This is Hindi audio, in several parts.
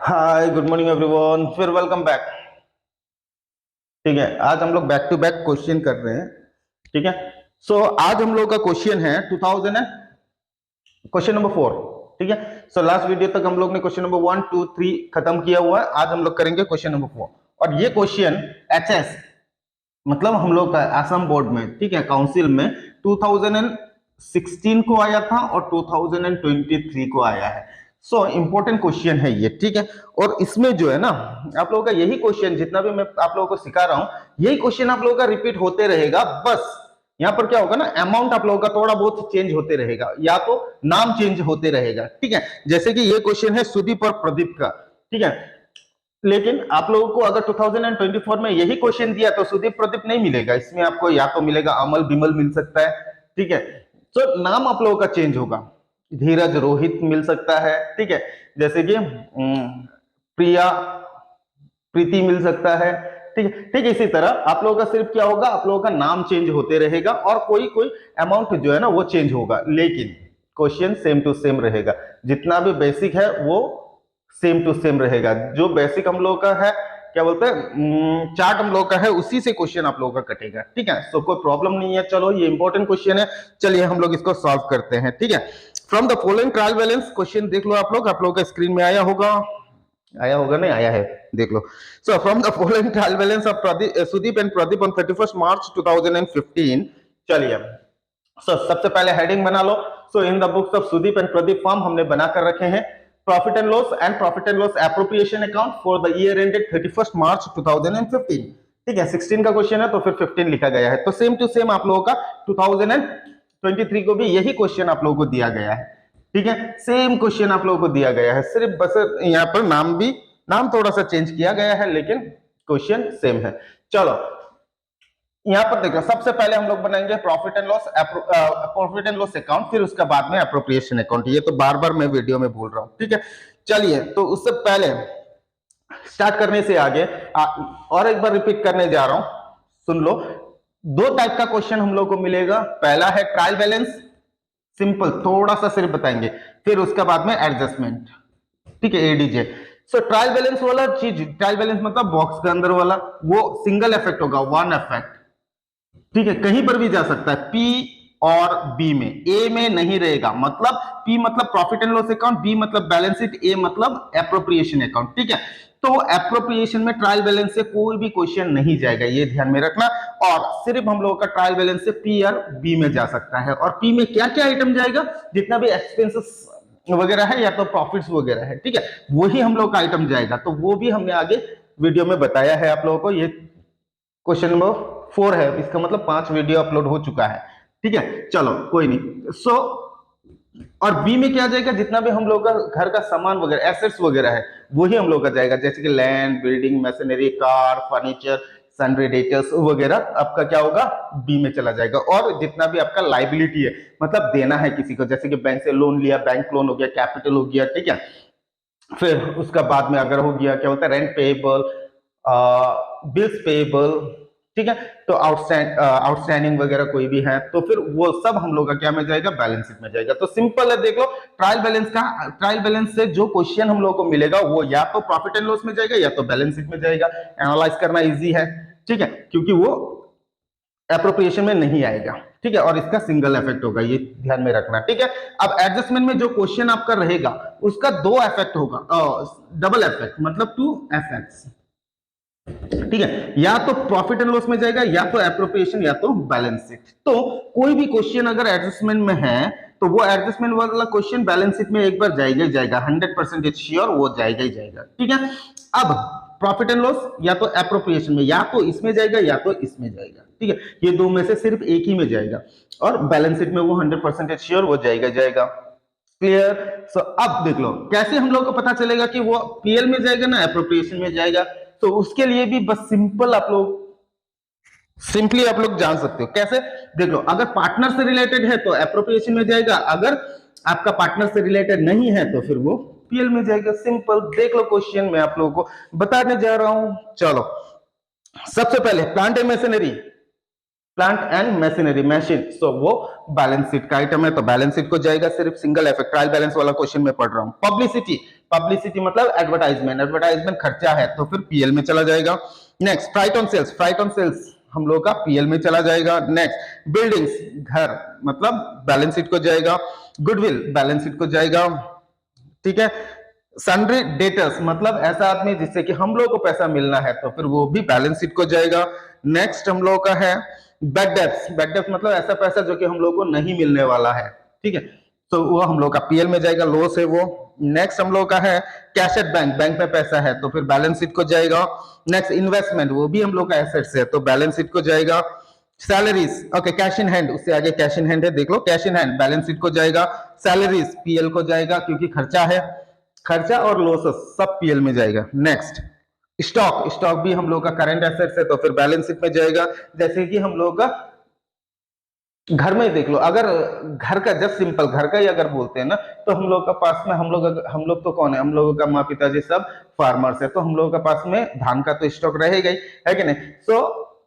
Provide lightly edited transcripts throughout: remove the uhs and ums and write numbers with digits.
हाय गुड मॉर्निंग एवरीवन, फिर वेलकम बैक। ठीक है, आज हम लोग बैक टू बैक क्वेश्चन कर रहे हैं। ठीक है, सो आज हम लोग का क्वेश्चन है 2000 क्वेश्चन नंबर 4। ठीक है, सो लास्ट वीडियो तक हम लोग ने क्वेश्चन नंबर 1 2 3 खत्म किया हुआ है। आज हम लोग करेंगे क्वेश्चन नंबर 4 और ये क्वेश्चन एचएस मतलब हम लोग का असम बोर्ड में, ठीक है, काउंसिल में 2016 को आया था और 2023 को आया है। सो इंपॉर्टेंट क्वेश्चन है ये। ठीक है, और इसमें जो है ना, आप लोगों का यही क्वेश्चन, जितना भी मैं आप लोगों को सिखा रहा हूं, यही क्वेश्चन आप लोगों का रिपीट होते रहेगा। बस यहाँ पर क्या होगा ना, अमाउंट आप लोगों का थोड़ा बहुत चेंज होते रहेगा या तो नाम चेंज होते रहेगा। ठीक है, जैसे कि ये क्वेश्चन है सुदीप और प्रदीप का। ठीक है, लेकिन आप लोगों को अगर 2024 में यही क्वेश्चन दिया तो सुदीप प्रदीप नहीं मिलेगा, इसमें आपको या तो मिलेगा अमल बिमल मिल सकता है। ठीक है, तो नाम आप लोगों का चेंज होगा, धीरज रोहित मिल सकता है। ठीक है, जैसे कि प्रिया प्रीति मिल सकता है। ठीक है, ठीक इसी तरह आप लोगों का सिर्फ क्या होगा, आप लोगों का नाम चेंज होते रहेगा और कोई कोई अमाउंट जो है ना वो चेंज होगा, लेकिन क्वेश्चन सेम टू सेम रहेगा। जितना भी बेसिक है वो सेम टू सेम रहेगा। जो बेसिक हम लोग का है, क्या बोलते हैं, चार्ट हम लोग का है, उसी से क्वेश्चन आप लोगों का कटेगा। ठीक है, सो कोई प्रॉब्लम नहीं है। चलो, ये इंपॉर्टेंट क्वेश्चन है, चलिए हम लोग इसको सॉल्व करते हैं। ठीक है, from the following trial balance, question देख लो आप लोगों का स्क्रीन में आया होगा, नहीं आया है, देख लो। So from the following trial balance of Sudeep and Pradeep on 31 March 2015। चलिए, सबसे पहले हेडिंग बना लो। So in the books of Sudeep and Pradeep firm हमने बना कर रखे हैं profit and loss appropriation account for the year ended 31 March 2015। ठीक है, 16 का क्वेश्चन है तो फिर 15 लिखा गया है। तो सेम टू सेम आप लोगों का 2023 को भी यही क्वेश्चन आप लोगों को दिया गया है। ठीक है, सेम क्वेश्चन आप लोगों को दिया गया है, सिर्फ बस यहाँ पर नाम थोड़ा सा चेंज किया गया है, लेकिन क्वेश्चन सेम है। चलो, यहाँ पर देखो, सबसे पहले हम लोग बनाएंगे प्रॉफिट एंड लॉस अकाउंट, फिर उसके बाद में अप्रोप्रिएशन अकाउंट। ये तो बार बार मैं वीडियो में बोल रहा हूँ। ठीक है, चलिए, तो उससे पहले स्टार्ट करने से आगे और एक बार रिपीट करने जा रहा हूं, सुन लो। दो टाइप का क्वेश्चन हम लोग को मिलेगा। पहला है ट्रायल बैलेंस, सिंपल थोड़ा सा सिर्फ बताएंगे, फिर उसके बाद में एडजस्टमेंट। ठीक है, एडीजे। सो ट्रायल बैलेंस वाला चीज, ट्रायल बैलेंस मतलब बॉक्स के अंदर वाला, वो सिंगल इफेक्ट होगा, वन इफेक्ट। ठीक है, कहीं पर भी जा सकता है, पी और बी में, ए में नहीं रहेगा। मतलब पी मतलब profit and loss account, B मतलब बैलेंस शीट, ए मतलब एप्रोप्रिएशन अकाउंट। ठीक है, तो एप्रोप्रिएशन में ट्रायल बैलेंस से कोई भी क्वेश्चन नहीं जाएगा, ये ध्यान में रखना। और सिर्फ हम लोगों का ट्रायल बैलेंस से पी और बी में जा सकता है। और पी में क्या क्या आइटम जाएगा, जितना भी एक्सपेंसेस वगैरह है या तो प्रॉफिट्स वगैरह है, ठीक है, वही हम लोग का आइटम जाएगा। तो वो भी हमने आगे वीडियो में बताया है आप लोगों को। ये क्वेश्चन नंबर 4 है, इसका मतलब 5 वीडियो अपलोड हो चुका है। ठीक है, चलो कोई नहीं। सो और बी में क्या जाएगा, जितना भी हम लोग का घर का सामान वगैरह, एसेट्स वगैरह है, वही हम लोग का जाएगा। जैसे कि land, building, machinery, car, furniture, sundry debtors वगैरह आपका क्या होगा, बी में चला जाएगा। और जितना भी आपका लाइबिलिटी है, मतलब देना है किसी को, जैसे कि बैंक से लोन लिया, बैंक लोन हो गया, कैपिटल हो गया। ठीक है, फिर उसका बाद में अगर हो गया क्या बोलते हैं, रेंट पेएबल, बिल्स पेएबल। ठीक है, तो आउटस्टैंडिंग वगैरह कोई भी है तो फिर वो सब हम लोग का क्या में जाएगा, बैलेंस शीट में जाएगा। तो सिंपल है, देख लो। ट्रायल बैलेंस से जो क्वेश्चन हम लोग को मिलेगा वो या तो प्रॉफिट एंड लॉस में जाएगा या तो बैलेंस शीट में जाएगा। एनालाइज करना इजी है। ठीक है, क्योंकि वो एप्रोप्रिएशन में नहीं आएगा। ठीक है, और इसका सिंगल इफेक्ट होगा, ये ध्यान में रखना। ठीक है, अब एडजस्टमेंट में जो क्वेश्चन आपका रहेगा उसका दो इफेक्ट होगा, डबल इफेक्ट, मतलब 2 इफेक्ट्स। ठीक है, या तो प्रॉफिट एंड लॉस में जाएगा या तो एप्रोप्रिएशन या तो बैलेंस शीट। तो कोई भी क्वेश्चन अगर एडजस्टमेंट में है तो वो एडजस्टमेंट वाला क्वेश्चन बैलेंस शीट में एक बार जाएगा ही जाएगा, 100% श्योर वो जाएगा ही जाएगा। ठीक है, अब प्रॉफिट एंड लॉस या तो एप्रोप्रिएशन में, या तो इसमें जाएगा या तो इसमें जाएगा। ठीक है, ये दो में से सिर्फ एक ही में जाएगा, और बैलेंस शीट में वो 100% श्योर वो जाएगा जाएगा। क्लियर? सो अब देख लो कैसे हम लोग को पता चलेगा कि वो पीएल में जाएगा ना एप्रोप्रिएशन में जाएगा। तो उसके लिए भी बस सिंपली आप लोग जान सकते हो कैसे। देख लो, अगर पार्टनर से रिलेटेड है तो एप्रोप्रिएशन में जाएगा, अगर आपका पार्टनर से रिलेटेड नहीं है तो फिर वो पीएल में जाएगा। सिंपल, देख लो क्वेश्चन मैं आप लोगों को बताने जा रहा हूं। चलो, सबसे पहले plant and machinery, plant and machinery, machine, so वो बैलेंस शीट का आइटम है, तो बैलेंस शीट को जाएगा। सिर्फ सिंगल इफेक्ट ट्रायल बैलेंस वाला क्वेश्चन में पढ़ रहा हूं। पब्लिसिटी, पब्लिसिटी मतलब एडवर्टाइजमेंट, एडवर्टाइजमेंट खर्चा है तो फिर पीएल में चला जाएगा। Next freight on sales, freight on sales हम लोग का पीएल में चला जाएगा। नेक्स्ट बिल्डिंग्स, घर, मतलब बैलेंस शीट को जाएगा। गुडविल बैलेंस शीट को जाएगा, ठीक है। सन्ड्री डेटर्स मतलब ऐसा आदमी जिससे कि हम लोग को पैसा मिलना है तो फिर वो भी बैलेंस शीट को जाएगा। नेक्स्ट हम लोग का है बैड डेब्ट्स, बैड डेब्ट्स मतलब ऐसा पैसा जो कि हम लोग को नहीं मिलने वाला है, ठीक है, तो वो हम लोग का पीएल में जाएगा, लॉस है वो। नेक्स्ट हम लोग का है कैश एट बैंक, बैंक में पैसा है तो फिर बैलेंस शीट को जाएगा। नेक्स्ट इन्वेस्टमेंट, वो भी हम लोग का एसेट्स है तो बैलेंस शीट को जाएगा। Salaries, okay, cash in hand, उससे आगे कैश इन हैंड है, देख लो, cash in hand balance sheet को जाएगा। सैलरीज पीएल को जाएगा क्योंकि खर्चा है, खर्चा और लॉसेस सब पीएल में जाएगा। नेक्स्ट स्टॉक, स्टॉक भी हम लोग का करंट एसेट्स है तो फिर बैलेंस शीट में जाएगा। जैसे कि हम लोग का घर में देख लो, अगर घर का जस्ट सिंपल घर का ही अगर बोलते हैं ना तो हम लोग का पास में, हम लोग तो कौन है, हम लोगों का माँ पिताजी सब फार्मर्स है, तो हम लोगों का पास में धान का तो स्टॉक रहेगा ही, है कि नहीं। तो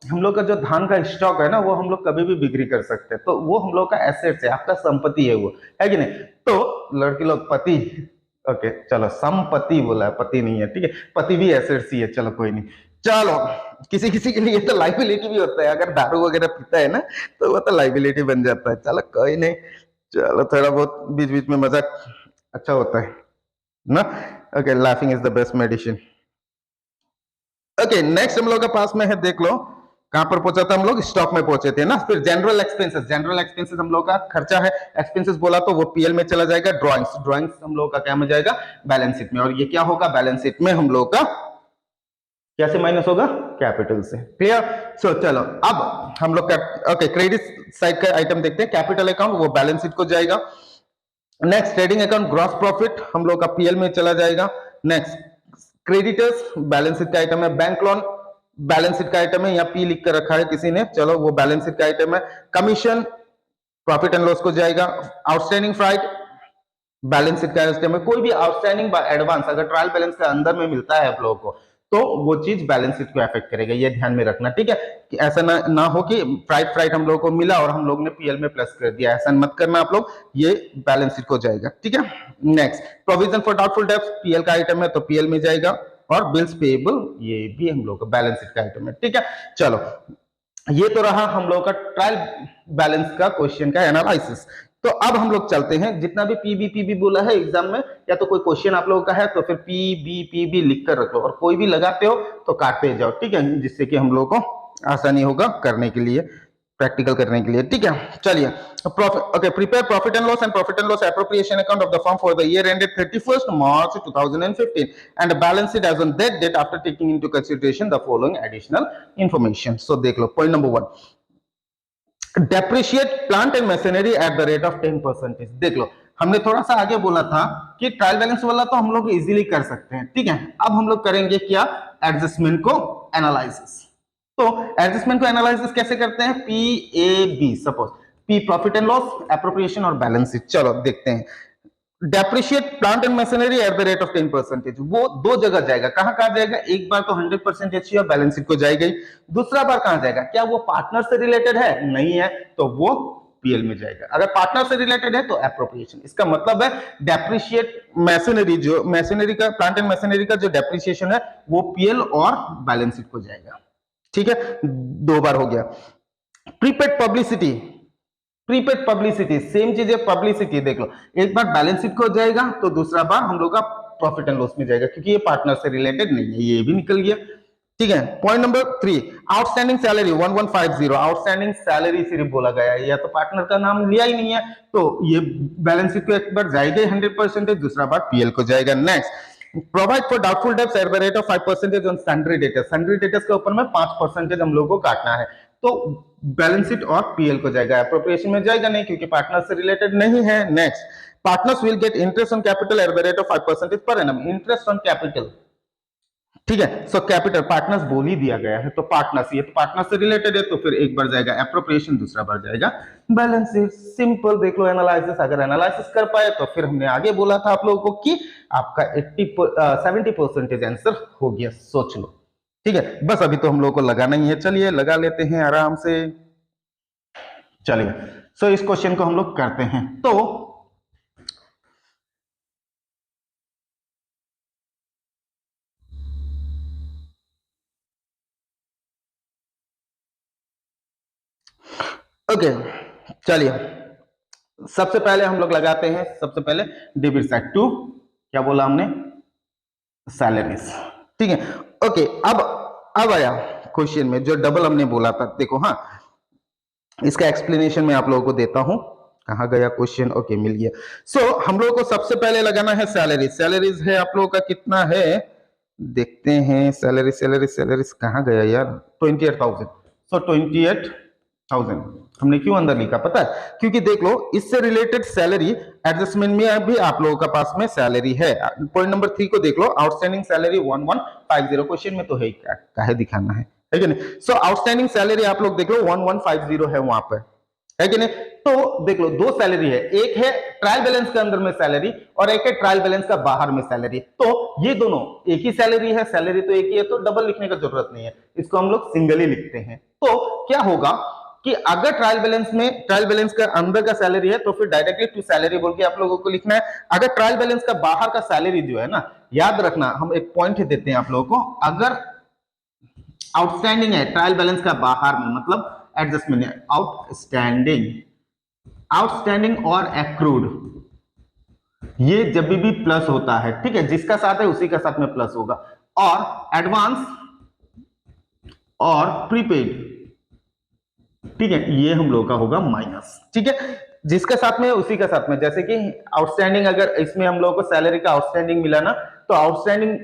हम लोग का जो धान का स्टॉक है ना वो हम लोग कभी भी बिक्री कर सकते हैं, तो वो हम लोग का एसेट्स है, आपका संपत्ति है वो, है कि नहीं। तो लड़की लोग पति, ओके चलो संपत्ति बोला है, पति नहीं है, ठीक है, पति भी एसेट्स ही है, चलो कोई नहीं। चलो किसी किसी के लिए तो लाइबिलिटी भी होता है, अगर दारू वगैरह पीता है ना तो वो तो लाइबिलिटी बन जाता है, चलो कोई नहीं। चलो थोड़ा बहुत बीच बीच में मजाक अच्छा होता है ना। Okay, laughing is the best medicine. Okay, next हम लोग के पास में है, देख लो कहां पर पहुंचा था हम लोग, स्टॉक में पहुंचे थे ना। फिर जनरल एक्सपेंसेस, जनरल एक्सपेंसेस हम लोग का खर्चा है, एक्सपेंसेस बोला तो वो पीएल में चला जाएगा। ड्राइंग्स, ड्राइंग्स हम लोग का क्या में जाएगा, बैलेंस शीट में, और ये क्या होगा, बैलेंस शीट में हम लोग का कैसे माइनस होगा, कैपिटल से। क्लियर। सो चलो अब हम लोग ओके क्रेडिट साइड का आइटम देखते हैं। कैपिटल अकाउंट वो बैलेंस शीट को जाएगा। Next trading account gross profit हम लोग का पीएल में चला जाएगा। नेक्स्ट क्रेडिटर्स बैलेंस शीट का आइटम है। बैंक लोन बैलेंस शीट का आइटम है, यहाँ पी लिख कर रखा है किसी ने, चलो वो बैलेंस शीट का आइटम है। कमीशन प्रॉफिट एंड लॉस को जाएगा। आउटस्टैंडिंग फ्राइट बैलेंस शीट का आइटम है। कोई भी आउटस्टैंडिंग एडवांस अगर ट्रायल बैलेंस के अंदर में मिलता है आप लोगों को तो वो चीज बैलेंस शीट को अफेक्ट करेगा, ये ध्यान में रखना, ठीक है, कि ऐसा ना हो कि फ्राइट फ्राइट हम लोग को मिला और हम लोग ने पीएल में प्लस कर दिया, ऐसा मत करना आप लोग, ये बैलेंस शीट को जाएगा, ठीक है। Next provision for doubtful debts PL का आइटम है तो पीएल में जाएगा। और बिल्स पेएबल ये भी हम लोग का बैलेंस शीट का आइटम है, ठीक है। चलो ये तो रहा हम लोग का ट्रायल बैलेंस का क्वेश्चन का एनालिसिस। तो अब हम लोग चलते हैं, जितना भी पीबी बोला है एग्जाम में, या तो कोई क्वेश्चन आप लोगों का है तो फिर पीबी लिख कर रख लो, और कोई भी लगाते हो तो काटते जाओ, ठीक है, जिससे कि हम लोगों को आसानी होगा करने के लिए, प्रैक्टिकल करने के लिए, ठीक है। चलिए okay, prepare profit and loss appropriation account of the firm for the year ended 31st March 2015 and balance sheet as on that date after taking into consideration the following additional information. So देख लो point number 1, depreciate plant and machinery at the rate of 10%। देख लो हमने थोड़ा सा आगे बोला था कि ट्रायल बैलेंस वाला तो हम लोग इजीली कर सकते हैं, ठीक है। अब हम लोग करेंगे क्या, एडजस्टमेंट को एनालिसिस। तो एडजस्टमेंट को एनालिसिस कैसे करते हैं, PAB, suppose P profit and loss, appropriation और बैलेंस शीट। चलो देखते हैं। Depreciate plant and machinery at the rate of 10%, वो दो जगह जाएगा, कहां कहां जाएगा, एक बार तो 100% और बैलेंस शीट को जाएगा ही, दूसरा बार कहां जाएगा, क्या वो पार्टनर से रिलेटेड है, नहीं है तो वो पीएल में जाएगा, अगर पार्टनर से रिलेटेड है तो एप्रोप्रिएशन। इसका मतलब है डेप्रिशिएट मशीनरी, जो मशीनरी का प्लांट एंड मशीनरी का जो डेप्रिशिएशन है वो पीएल और बैलेंस शीट को जाएगा, ठीक है, दो बार हो गया। Prepaid publicity, prepaid publicity same चीज है, पब्लिसिटी देख लो, एक बार बैलेंस शीट को जाएगा तो दूसरा बार हम लोग का प्रॉफिट एंड लॉस में जाएगा, क्योंकि ये पार्टनर से रिलेटेड नहीं है, ये भी निकल गया, ठीक है। Point number 3, outstanding salary 1150, outstanding salary सिर्फ बोला गया है, या तो पार्टनर का नाम लिया ही नहीं है तो ये बैलेंस शीट को एक बार जाएगा 100%, दूसरा बार पीएल को जाएगा। Next, provide for doubtful debts at the rate of 5% on sundry debtors, sundry debtors के ऊपर में 5% हम लोग को काटना है, तो बैलेंस शीट और पीएल को जाएगा, एप्रोप्रिएशन में जाएगा नहीं क्योंकि पार्टनर से रिलेटेड नहीं है। Next, partners will get interest on capital eight the rate of 5% per annum, interest on capital, ठीक है। सो कैपिटल पार्टनर्स बोल ही दिया गया है, तो पार्टनर्स, ये तो पार्टनर से रिलेटेड है तो फिर एक बार जाएगा एप्रोप्रिएशन, दूसरा बार जाएगा बैलेंस शीट। सिंपल, देख लो एनालिसिस, अगर एनालिसिस कर पाए तो फिर हमने आगे बोला था आप लोगों को कि आपका 70% आंसर हो गया, सोच लो, ठीक है। बस अभी तो हम लोग को लगाना ही है, चलिए लगा लेते हैं आराम से। चलिए, सो इस क्वेश्चन को हम लोग करते हैं। तो ओके, चलिए सबसे पहले हम लोग लगाते हैं, सबसे पहले डेबिट साइड टू, क्या बोला हमने, सैलरीज, ठीक है। ओके, अब आया क्वेश्चन में जो डबल हमने बोला था, देखो हाँ, इसका एक्सप्लेनेशन मैं आप लोगों को देता हूं। कहां गया क्वेश्चन, ओके मिल गया। सो हम लोगों को सबसे पहले लगाना है सैलरी। सैलरीज है आप लोगों का कितना है, देखते हैं, सैलरी सैलरी सैलरीज कहां गया यार, 28,000। सो 28,000 हमने क्यों अंदर लिखा पता है, क्योंकि देख लो इससे रिलेटेड सैलरी एडजस्टमेंट में भी आप लोगों का पास में सैलरी है। पॉइंट नंबर 3 को देख लो, आउटस्टैंडिंग सैलरी 1150, क्वेश्चन में तो है क्या, काहे दिखाना है कि नहीं। सो आउटस्टैंडिंग सैलरी आप लोग देख लो 1150 है वहां पर, है कि नहीं। तो देख लो दो सैलरी है, एक है ट्रायल बैलेंस के अंदर में सैलरी और एक है ट्रायल बैलेंस का बाहर में सैलरी। तो ये दोनों एक ही सैलरी है, सैलरी तो एक ही है, तो डबल लिखने का जरूरत नहीं है, इसको हम लोग सिंगल ही लिखते हैं। तो क्या होगा कि अगर ट्रायल बैलेंस का अंदर का सैलरी है तो फिर डायरेक्टली टू सैलरी बोल के आप लोगों को लिखना है। अगर ट्रायल बैलेंस का बाहर का सैलरी जो है ना, याद रखना हम एक पॉइंट देते हैं आप लोगों को, अगर आउटस्टैंडिंग है ट्रायल बैलेंस का बाहर में, मतलब एडजस्टमेंट है, आउटस्टैंडिंग और एक्रूड, ये जब भी प्लस होता है, ठीक है, जिसका साथ है उसी का साथ में प्लस होगा, और एडवांस और प्रीपेड, ठीक है, ये हम लोग का होगा माइनस, ठीक है, जिसके साथ में उसी का साथ में। जैसे कि आउटस्टैंडिंग, अगर इसमें हम लोग को सैलरी का आउटस्टैंडिंग मिला ना, तो आउटस्टैंडिंग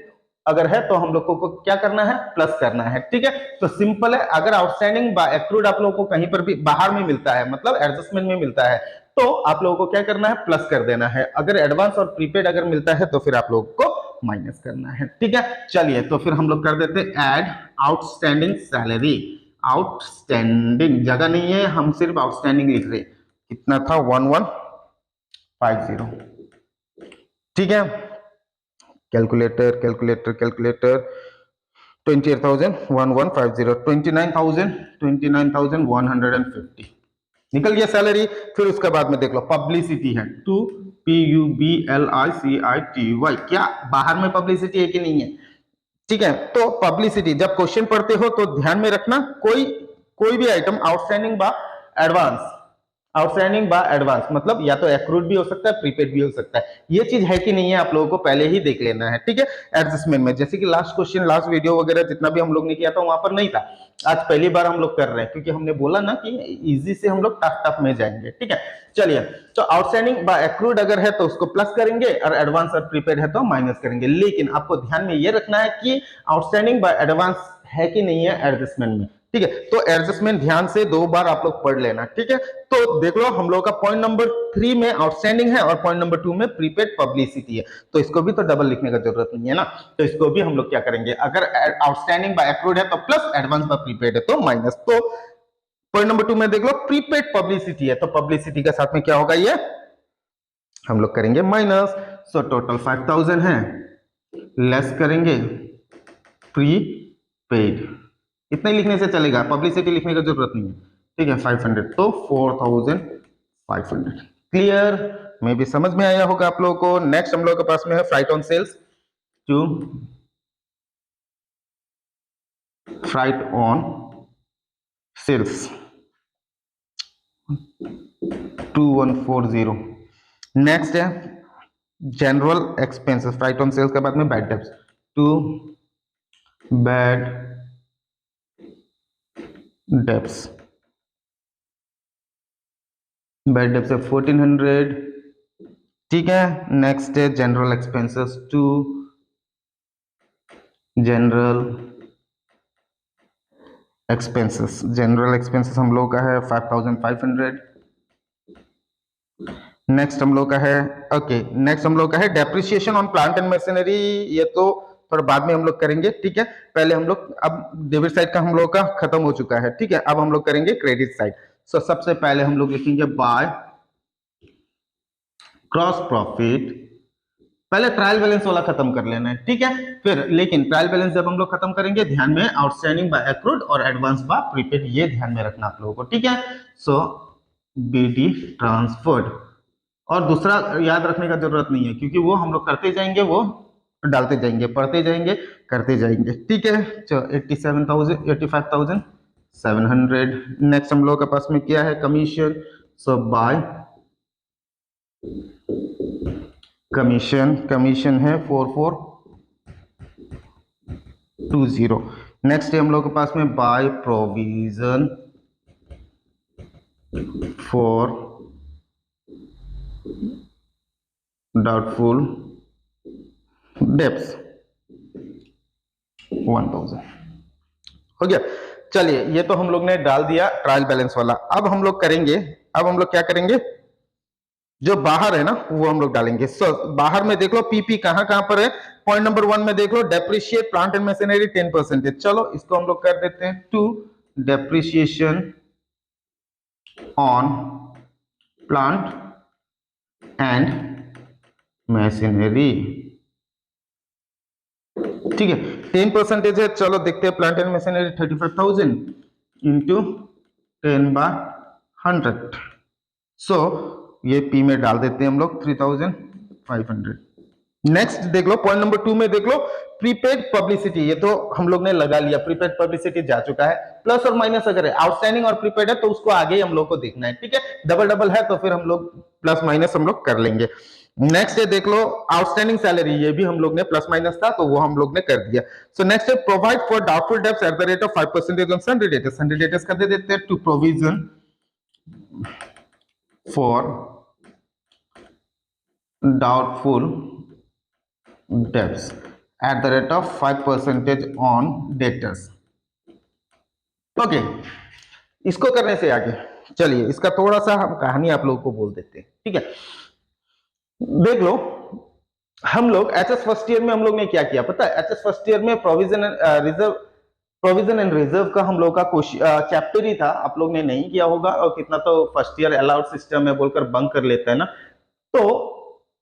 अगर है तो हम लोग को क्या करना है, प्लस करना है, ठीक है। तो सिंपल है, अगर आउटस्टैंडिंग बाय एक्रूड आप लोगों को कहीं पर भी बाहर में मिलता है, मतलब एडजस्टमेंट में मिलता है, तो आप लोगों को क्या करना है, प्लस कर देना है। अगर एडवांस और प्रीपेड अगर मिलता है तो फिर आप लोगों को माइनस करना है, ठीक है। चलिए तो फिर हम लोग कर देते हैं ऐड आउटस्टैंडिंग सैलरी। आउटस्टैंडिंग जगह नहीं है, हम सिर्फ आउटस्टैंडिंग लिख रहे, कितना था 1150, ठीक है। कैलकुलेटर कैलकुलेटर कैलकुलेटर 28,000 1150 29,150 निकल गया सैलरी। फिर उसके बाद में देख लो पब्लिसिटी है 2 PUBLICITY, क्या बाहर में पब्लिसिटी है कि नहीं है, ठीक है। तो पब्लिसिटी जब क्वेश्चन पढ़ते हो तो ध्यान में रखना, कोई भी आइटम आउटस्टैंडिंग बा एडवांस मतलब या तो एक्रूड भी हो सकता है, प्रीपेड भी हो सकता है, ये चीज है कि नहीं है आप लोगों को पहले ही देख लेना है, ठीक है। एडजस्टमेंट में जैसे कि लास्ट क्वेश्चन, लास्ट वीडियो वगैरह जितना भी हम लोग ने किया था वहां पर नहीं था, आज पहली बार हम लोग कर रहे हैं, क्योंकि हमने बोला ना कि इजी से हम लोग टफ में जाएंगे, ठीक है। चलिए, तो आउटस्टैंडिंग बाय एक्रूड अगर है तो उसको प्लस करेंगे, और एडवांस और प्रीपेड है तो माइनस करेंगे। लेकिन आपको ध्यान में ये रखना है कि आउटस्टैंडिंग बाय एडवांस है कि नहीं है एडजस्टमेंट में, ठीक है। तो एडजस्टमेंट ध्यान से 2 बार आप लोग पढ़ लेना, ठीक है। तो देख लो हम लोग का पॉइंट नंबर 3 में आउटस्टैंडिंग है और पॉइंट नंबर 2 में प्रीपेड पब्लिसिटी है, तो इसको भी तो डबल लिखने का जरूरत नहीं है ना, तो इसको भी हम लोग क्या करेंगे, अगर आउटस्टैंडिंग बाय एक्रूड है तो प्लस, एडवांस बाय प्रीपेड है तो माइनस। तो पॉइंट नंबर 2 में देख लो प्रीपेड पब्लिसिटी है, तो पब्लिसिटी के साथ में क्या होगा, ये हम लोग करेंगे माइनस। सो टोटल 5,000 है, लेस करेंगे प्रीपेड, इतना ही लिखने से चलेगा, पब्लिसिटी लिखने की जरूरत नहीं है, ठीक है। 500 तो 4,500, क्लियर, मे भी समझ में आया होगा आप लोगों को। नेक्स्ट हम लोग के पास में है freight on sales to freight on sales 2140। Next है general expenses, freight on sales के बाद में bad debts, to bad debts, bad debts है 1400, ठीक है। नेक्स्ट है general expenses to general expenses हम लोग का है 5,500। नेक्स्ट हम लोग का है नेक्स्ट हम लोग का है depreciation on plant and machinery, ये तो थोड़ा बाद में हम लोग करेंगे, ठीक है। पहले हम लोग, अब डेबिट साइड का हम लोग का खत्म हो चुका है, ठीक है। अब हम लोग करेंगे क्रेडिट साइड। सो सबसे पहले हम लोग लिखेंगे बाय क्रॉस प्रॉफिट, पहले ट्रायल बैलेंस वाला खत्म कर लेना है, ठीक है। फिर लेकिन ट्रायल बैलेंस जब हम लोग खत्म करेंगे, ध्यान में आउटस्टैंडिंग बाय एक्रूड और एडवांस बाय प्रीपेड, ये ध्यान में रखना आप लोगों को, ठीक है। सो BD ट्रांसफर्ड। और दूसरा याद रखने का जरूरत नहीं है, क्योंकि वो हम लोग करते जाएंगे, वो डालते जाएंगे, पढ़ते जाएंगे, करते जाएंगे। ठीक है, चलो 85,700। नेक्स्ट हम लोग के पास में क्या है, commission. So by commission, commission है 4420। नेक्स्ट है हम लोग के पास में by provision for doubtful debts 1000। हो गया। चलिए, ये तो हम लोग ने डाल दिया ट्रायल बैलेंस वाला। अब हम लोग करेंगे, अब हम लोग क्या करेंगे, जो बाहर है ना वो हम लोग डालेंगे। बाहर में देख लो पीपी कहां कहां पर है। पॉइंट नंबर 1 में देख लो, डेप्रिशिएट प्लांट एंड मशीनरी 10%। चलो इसको हम लोग कर देते हैं to depreciation on plant and machinery. ठीक है, 10% है। चलो देखते हैं, plant and machinery 35,000 into 10/100। So ये पी में डाल देते हैं हम लोग 3,500। नेक्स्ट देख लो, पॉइंट नंबर 2 में देख लो, प्रीपेड पब्लिसिटी। ये तो हम लोग ने लगा लिया, प्रीपेड पब्लिसिटी जा चुका है। प्लस और माइनस अगर है, आउटस्टैंडिंग और प्रीपेड है तो उसको आगे ही हम लोग को देखना है। ठीक है, डबल डबल है तो फिर हम लोग प्लस माइनस हम लोग कर लेंगे। नेक्स्ट है देख लो, आउटस्टैंडिंग सैलरी, ये भी हम लोग ने प्लस माइनस था तो वो हम लोग ने कर दिया। सो नेक्स्ट है provide for doubtful debts at the rate of 5% on sundry debtors. Sundry debtors कर देते हैं to provision for doubtful debts at the rate of 5% on debtors. Okay, इसको करने से आगे चलिए इसका थोड़ा सा हम कहानी आप लोगों को बोल देते हैं। ठीक है, देख लो, हम लोग एचएस फर्स्ट ईयर में हम लोग ने क्या किया पता है, एचएस फर्स्ट ईयर में प्रोविजन एंड रिजर्व का हम लोग का चैप्टर ही था। आप लोग ने नहीं किया होगा, और कितना तो फर्स्ट ईयर अलाउड सिस्टम है बोलकर बंक कर लेता है ना, तो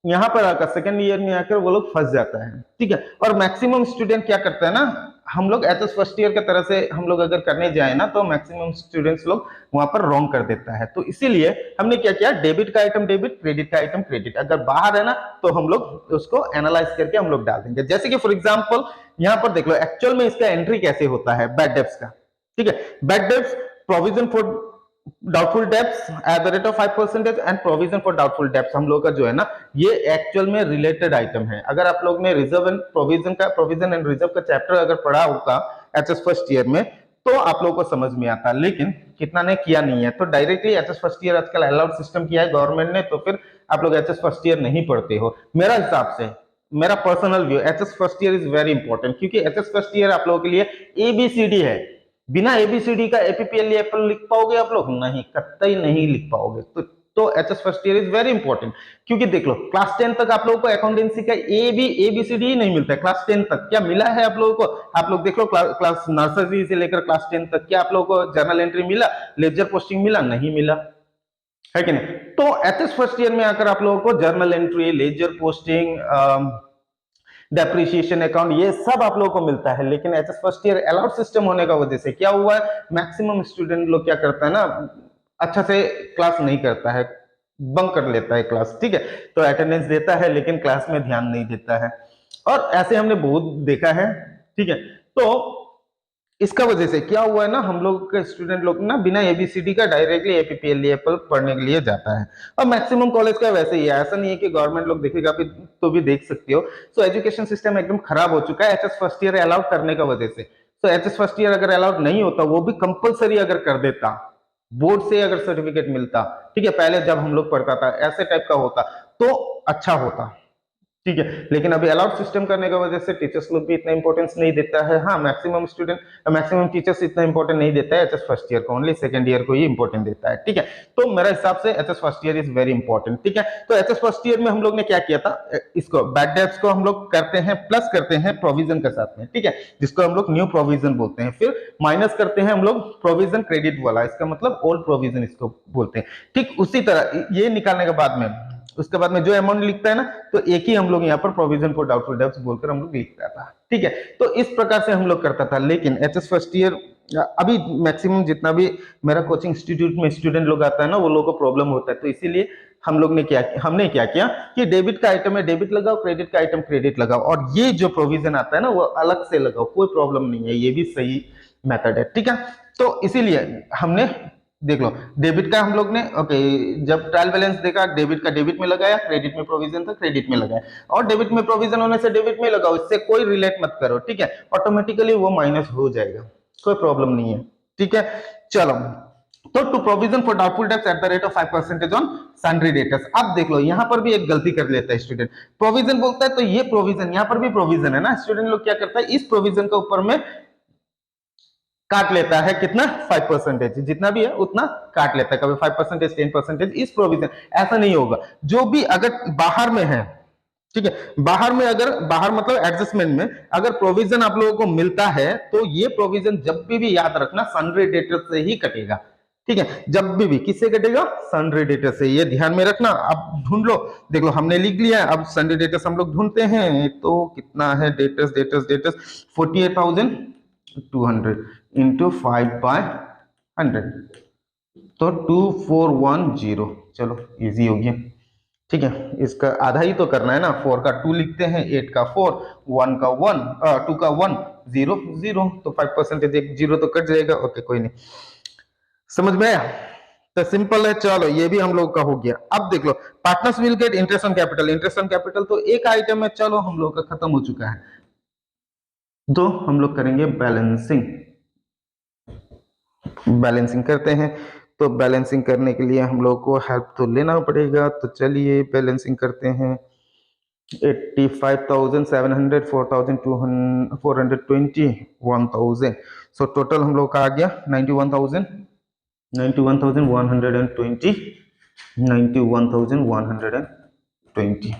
यहां पर आकर सेकंड ईयर में आकर वो लोग फंस जाता है। ठीक है, और मैक्सिमम स्टूडेंट क्या करता है ना, हम लोग एचएस फर्स्ट ईयर की तरह से हम लोग अगर करने जाए ना तो मैक्सिमम स्टूडेंट्स लोग वहां पर रॉन्ग कर देता है। तो इसीलिए हमने क्या किया, डेबिट का आइटम डेबिट, क्रेडिट का आइटम क्रेडिट। अगर बाहर है ना तो हम लोग उसको एनालाइज करके हम लोग डाल देंगे। जैसे कि फॉर एग्जांपल यहां पर देख लो, एक्चुअल में इसका एंट्री कैसे होता है बैड डेब्ट्स का। ठीक है, bad debts provision for doubtful debts at the rate of 5% and provision for doubtful debts हम लोग का जो है ना, ये एक्चुअल में रिलेटेड आइटम है। अगर आप लोग ने reserve and provision and reserve का चैप्टर अगर पढ़ा होगा एचएस फर्स्ट ईयर में तो आप लोगों को समझ में आता, लेकिन कितना ने किया नहीं है। तो डायरेक्टली एचएस फर्स्ट ईयर आजकल अलाउड सिस्टम किया है गवर्नमेंट ने, तो फिर आप लोग एचएस फर्स्ट ईयर नहीं पढ़ते हो। मेरा हिसाब से, मेरा personal view, HS first year is very important, क्योंकि एचएस फर्स्ट ईयर आप लोगों के लिए एबीसीडी है। बिना एबीसीडी का एपीपीएल एप्पल लिख पाओगे आप लोग? नहीं, कतई नहीं लिख पाओगे। तो HS first year is very important, क्योंकि देख लो क्लास 10 तक आप लोगों को अकाउंटेंसी का एबीसीडी ही नहीं मिलता है। क्लास 10 तक क्या मिला है आप लोगों को? आप लोग देख लो क्लास नर्सरी से लेकर क्लास 10 तक क्या आप लोगों को जर्नल एंट्री मिला, लेजर पोस्टिंग मिला? नहीं मिला है कि नहीं। तो एचएस फर्स्ट ईयर में आकर आप लोगों को journal entry, ledger posting, depreciation account, ये सब आप लोगों को मिलता है। लेकिन HS first year allowed system होने का वजह से क्या हुआ है, मैक्सिमम स्टूडेंट लोग क्या करता है ना, अच्छा से क्लास नहीं करता है, बंक कर लेता है क्लास। ठीक है, तो अटेंडेंस देता है लेकिन क्लास में ध्यान नहीं देता है, और ऐसे हमने बहुत देखा है। ठीक है, तो इसका वजह से क्या हुआ है ना, हम लोग के स्टूडेंट लोग ना बिना एबीसीडी का डायरेक्टली एपीपीएल एप्पल पढ़ने के लिए जाता है। और मैक्सिमम कॉलेज का वैसे ही है, ऐसा नहीं है कि गवर्नमेंट लोग देखेगा भी तो भी देख सकते हो। सो एजुकेशन सिस्टम एकदम खराब हो चुका है एचएस फर्स्ट ईयर अलाउड करने का वजह से। तो एचएस फर्स्ट ईयर अगर अलाउड नहीं होता, वो भी कंपलसरी अगर कर देता, बोर्ड से अगर सर्टिफिकेट मिलता, ठीक है, पहले जब हम लोग पढ़ता था ऐसे टाइप का होता तो अच्छा होता। ठीक है, लेकिन अभी अलाउड सिस्टम करने की वजह से टीचर्स लोग भी इतना इंपॉर्टेंस नहीं देता है। हाँ, मैक्सिमम टीचर्स इतना इंपॉर्टेंट नहीं देता है एचएस फर्स्ट ईयर को, ओनली सेकंड ईयर को ही इंपॉर्टेंट देता है। ठीक है, तो मेरा हिसाब से HS first year is very important. ठीक है, तो एचएस फर्स्ट ईयर में हम लोग ने क्या किया था, इसको बैड डेब्ट्स को हम लोग करते हैं प्लस करते हैं प्रोविजन के साथ में। ठीक है, जिसको हम लोग न्यू प्रोविजन बोलते हैं, फिर माइनस करते हैं हम लोग प्रोविजन क्रेडिट वाला, इसका मतलब ओल्ड प्रोविजन इसको बोलते हैं। ठीक उसी तरह ये निकालने के बाद में, उसके बाद में जो अमाउंट लिखता है ना, तो एक ही हम लोग यहाँ पर प्रोविजन फॉर डाउटफुल डेब्ट्स बोलकर हम लोग लिखता था। ठीक है, तो इस प्रकार से हम लोग करता था। लेकिन एचएस फर्स्ट ईयर अभी मैक्सिमम जितना भी मेरा कोचिंग इंस्टीट्यूट में स्टूडेंट लोग आता है ना, वो लोगों को प्रॉब्लम होता है, तो इसीलिए हमने क्या किया कि डेबिट का आइटम है डेबिट लगाओ, क्रेडिट का आइटम क्रेडिट लगाओ, और ये जो प्रोविजन आता है ना वो अलग से लगाओ, कोई प्रॉब्लम नहीं है, ये भी सही मेथड है, ठीक है। तो इसीलिए हमने देख लो डेबिट का हम लोग ने ओके, जब ट्रायल बैलेंस देखा डेबिट का डेबिट में लगाया, क्रेडिट में प्रोविजन था क्रेडिट में लगाया, और डेबिट में प्रोविजन होने से डेबिट में लगाओ, इससे कोई रिलेट मत करो, ठीक है, ऑटोमेटिकली वो माइनस हो जाएगा, कोई प्रॉब्लम नहीं है, ठीक है। चलो, तो to provision for doubtful debts at the rate of 5% on sundry debtors. अब देख लो यहां पर भी एक गलती कर लेता है स्टूडेंट, प्रोविजन बोलता है तो ये प्रोविजन, यहां पर भी प्रोविजन है ना, स्टूडेंट लोग क्या करता है इस प्रोविजन के ऊपर में काट लेता है कितना 5%, जितना भी है उतना काट लेता है, कभी 5% 10% इस प्रोविजन, ऐसा नहीं होगा। जो भी अगर बाहर में है, ठीक है, बाहर में अगर बाहर मतलब एडजस्टमेंट में अगर प्रोविजन आप लोगों को मिलता है तो ये प्रोविजन जब भी याद रखना सन्ड्री डेटर से ही कटेगा, ठीक है, जब भी किससे कटेगा सन्ड्री डेटर से, ये ध्यान में रखना। अब ढूंढ लो, देख लो हमने लिख लिया, अब सन्ड्री डेटर्स हम लोग ढूंढते हैं, तो कितना है डेटर्स डेटर्स डेटर्स 48,200 इंटू 5/100, तो 2410, चलो इजी हो गया, ठीक है। इसका आधा ही तो करना है ना, 4 का 2 लिखते हैं, 8 का 4, 1 का 1, 2 का 1, 0 0, तो 5% एक 0 तो कट जाएगा, ओके कोई नहीं, समझ में आया, तो सिंपल है। चलो ये भी हम लोग का हो गया। अब देख लो partners will get interest on capital, interest on capital तो एक आइटम है, चलो हम लोग का खत्म हो चुका है, तो हम लोग करेंगे बैलेंसिंग, बैलेंसिंग करते हैं, तो बैलेंसिंग करने के लिए हम लोग को हेल्प तो लेना पड़ेगा, तो चलिए बैलेंसिंग करते हैं। 85,700, 4,200, 420, 1,000, सो टोटल हम लोग का आ गया 91,000, 91,120, 91,120,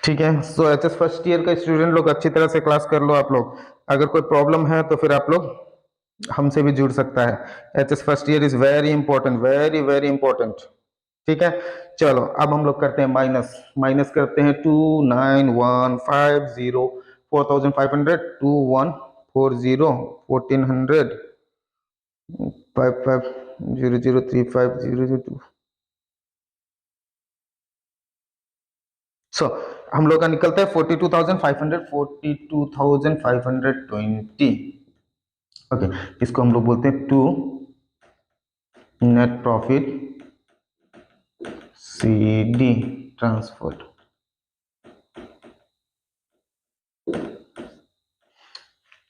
ठीक है। सो एचएस फर्स्ट ईयर का स्टूडेंट लोग अच्छी तरह से क्लास कर लो आप लोग, अगर कोई प्रॉब्लम है तो फिर आप लोग हमसे भी जुड़ सकता है। HS first year is very important, very very important, ठीक है। चलो अब हम लोग करते हैं माइनस, माइनस करते हैं 29150, 4,500, 2140, 1,400, 55003500। सो हम लोग का निकलता है 42,500, 42,520, ओके। इसको हम लोग बोलते हैं to net profit CD transferred,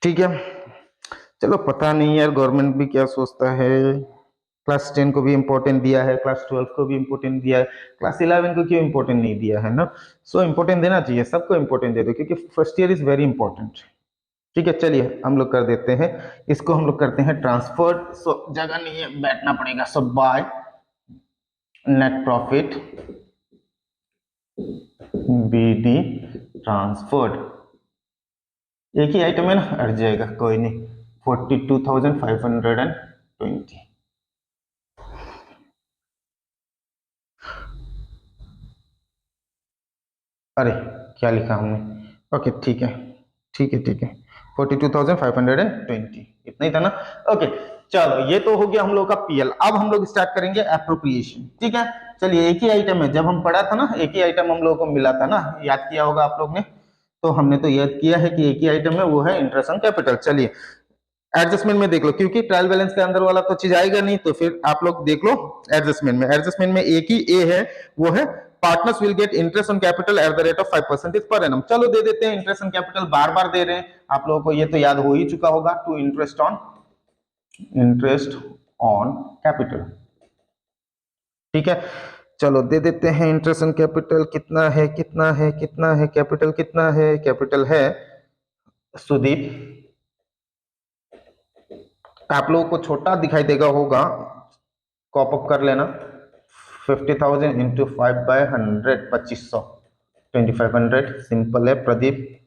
ठीक है। चलो पता नहीं यार गवर्नमेंट भी क्या सोचता है, क्लास 10 को भी इंपॉर्टेंट दिया है, क्लास 12 को भी इंपॉर्टेंट दिया है, क्लास 11 को क्यों इंपॉर्टेंट नहीं दिया है ना। सो इंपॉर्टेंट देना चाहिए, सबको इंपॉर्टेंट दे दो, क्योंकि first year is very important, ठीक है। चलिए हम लोग कर देते हैं, इसको हम लोग करते हैं ट्रांसफर्ड, सो जगह नहीं है बैठना पड़ेगा, so by net profit BD transferred, एक ही आइटम है ना, हट जाएगा कोई नहीं, 42,520, अरे क्या लिखा हमने, ओके ठीक है ठीक है ठीक है, 42,520 इतना ही था ना, ओके। चलो ये तो हो गया हम लोग का PL, अब हम लोग स्टार्ट करेंगे एप्रोप्रिएशन, ठीक है। चलिए एक ही आइटम है, जब हम पढ़ा था ना एक ही आइटम हम लोगों को मिला था ना, याद किया होगा आप लोग ने, तो हमने तो याद किया है कि एक ही आइटम है, वो है इंटरेस्ट ऑन कैपिटल। चलिए एडजस्टमेंट में देख लो, क्योंकि ट्रायल बैलेंस के अंदर वाला तो चीज आएगा नहीं, तो फिर आप लोग देख लो एडजस्टमेंट में, एडजस्टमेंट में एक ही ए है, वो है partners will get interest on capital eight the rate of 5% per annum, चलो दे देते हैं इंटरेस्ट ऑन कैपिटल, बार बार दे रहे हैं, आप लोगों को ये तो याद हो ही चुका होगा, टू इंटरेस्ट ऑन कैपिटल, ठीक है। चलो दे देते हैं इंटरेस्ट ऑन कैपिटल, कितना है कितना है कितना है कैपिटल, कितना है कैपिटल है सुदीप, आप लोगों को छोटा दिखाई देगा होगा, कॉप अप कर लेना, 50,000 इंटू 5/100, 2500, 2500 सिंपल है प्रदीप,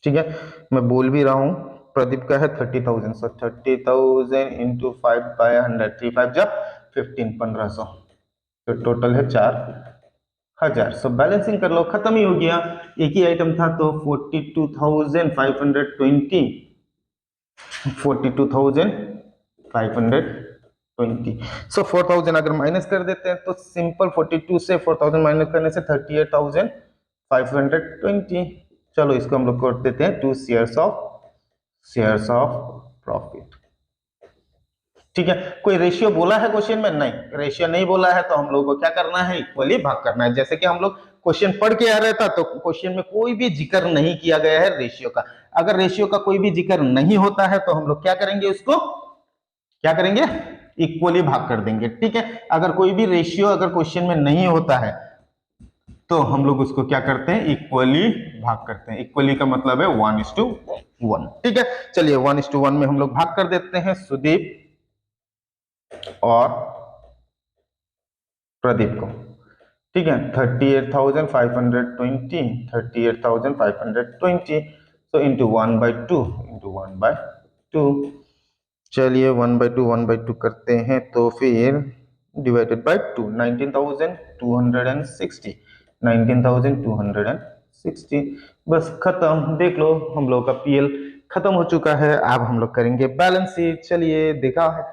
ठीक है। मैं बोल भी रहा हूं प्रदीप का है 30,000, सो 30,000 इंटू 5/100, 3 5 जा 15, 1500, तो टोटल है 4 1000। सो बैलेंसिंग कर लो, खत्म ही हो गया, एक ही आइटम था तो 42,520, 42,520। सो 4000 अगर माइनस कर देते हैं तो सिंपल 42 से 4000 माइनस करने से 38,520। चलो इसको हम लोग कर देते हैं 2 शेयर्स ऑफ प्रॉफिट। ठीक है, कोई रेशियो बोला है क्वेश्चन में? नहीं, रेशियो नहीं बोला है तो हम लोग को क्या करना है, इक्वली भाग करना है। जैसे कि हम लोग क्वेश्चन पढ़ के आ रहा था तो क्वेश्चन में कोई भी जिक्र नहीं किया गया है रेशियो का। अगर रेशियो का कोई भी जिक्र नहीं होता है तो हम लोग क्या करेंगे, उसको क्या करेंगे, इक्वली भाग कर देंगे। ठीक है, अगर कोई भी रेशियो अगर क्वेश्चन में नहीं होता है तो हम लोग उसको क्या करते हैं, इक्वली भाग करते हैं। इक्वली का मतलब है 1:1। ठीक है, चलिए 1:1 में हम लोग भाग कर देते हैं सुदीप और प्रदीप को। ठीक है, 38,520, 38,520, सो इंटू 1/2। चलिए 1/2 करते हैं तो फिर डिवाइडेड बाय 2, 19,260, 19,260। बस खत्म, देख लो हम लोग का पीएल खत्म हो चुका है। अब हम लोग करेंगे बैलेंस शीट। चलिए देखा है,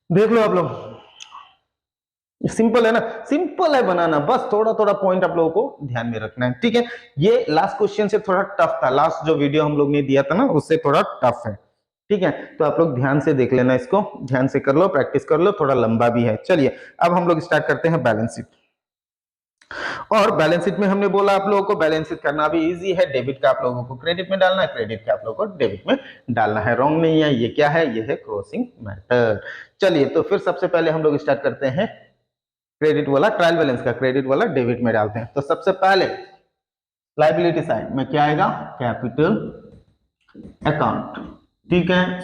देख लो आप लोग, सिंपल है ना, सिंपल है बनाना, बस थोड़ा थोड़ा पॉइंट आप लोगों को ध्यान में रखना है। ठीक है, ये लास्ट क्वेश्चन से थोड़ा टफ था, लास्ट जो वीडियो हम लोग ने दिया था ना उससे थोड़ा टफ है। ठीक है, तो आप लोग ध्यान से देख लेना, इसको ध्यान से कर लो, प्रैक्टिस कर लो, थोड़ा लंबा भी है। चलिए अब हम लोग स्टार्ट करते हैं बैलेंस शीट। और बैलेंस शीट में हमने बोला आप लोगों को बैलेंस शीट करना भी इजी है। डेबिट का आप लोगों को क्रेडिट में डालना है, क्रेडिट का आप लोगों को डेबिट में डालना है। रॉन्ग नहीं है, ये क्या है, ये है क्रॉसिंग मैथड। चलिए तो फिर सबसे पहले हम लोग स्टार्ट करते हैं क्रेडिट वाला, ट्रायल बैलेंस का क्रेडिट वाला डेबिट में डालते हैं। तो सबसे पहले लायबिलिटी साइड में क्या आएगा, कैपिटल अकाउंट। ठीक है,